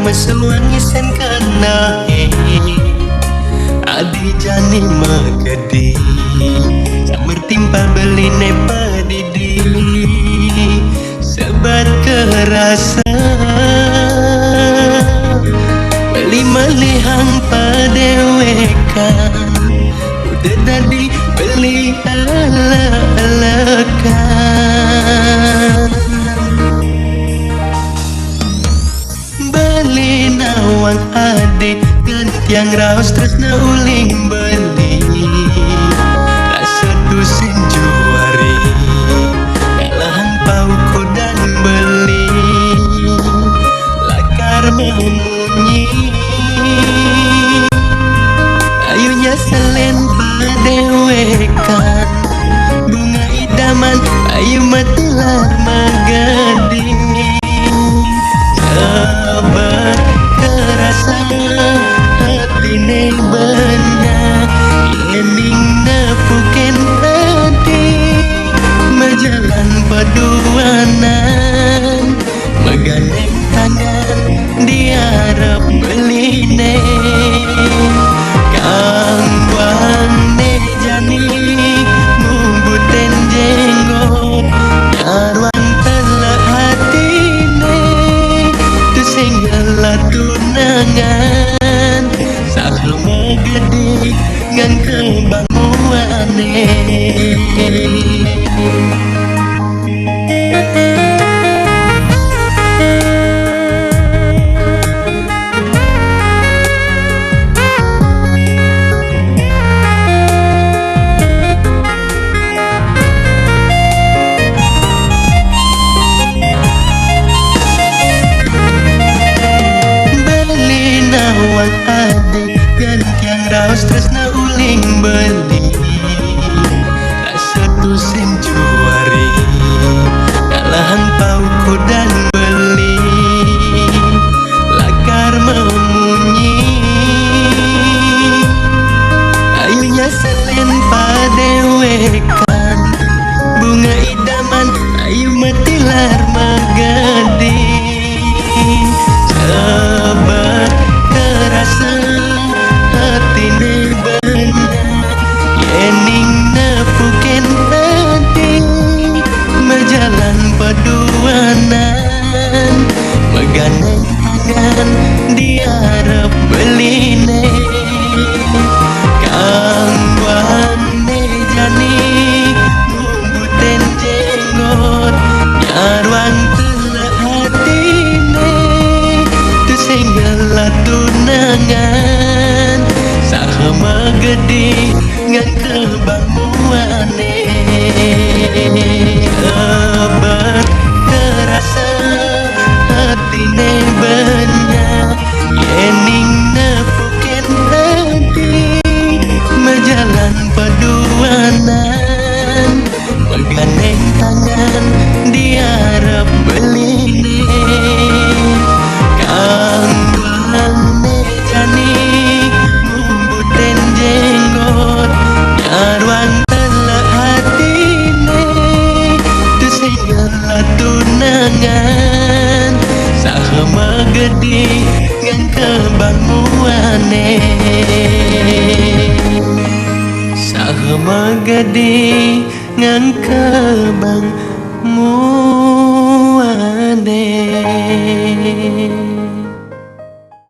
Maseluangi sen kana adi jani magadi samar timpa beli ne padidi sebat kerasa beli malihang padewekan udah tadi beli ala-alakan beli nawang adik yang raus terus na uling beli rasa tusin juari kalahan pauku dan beli lakar memunyi ayunya selen padewekan bunga idaman ayu matelar magading sabar kerasa ini benar yening nepuken tadi majalan paduanan megandeng tangan diharap beline kangwang ne jani mumbuten jenggot nyarwang telah hatine tu singgala tunangan magadi ngan kebanguane beli nawang adik yang raus terus na uling beli rasa tusin juari kalahan pauku dan beli lakar memunyi ayunya selen padewekan bunga idaman ayu matilar magading sabar kerasa hatine benar yening nepuken tadi majalan paduanan megandeng tangan diharap beline kangwane jani mumbuten jenggot nyarwang telah hatine tu singgala tunangan magadi ngan kebanguane sabar terasa hatine banyak yening nepuken tadi majalan paduanan megandeng tangan diharap beline kangwane jani jenggot nyarwang telah hatine tu segala tunangan saha magadi ngan kebanguane saha magadi ngan kebanguane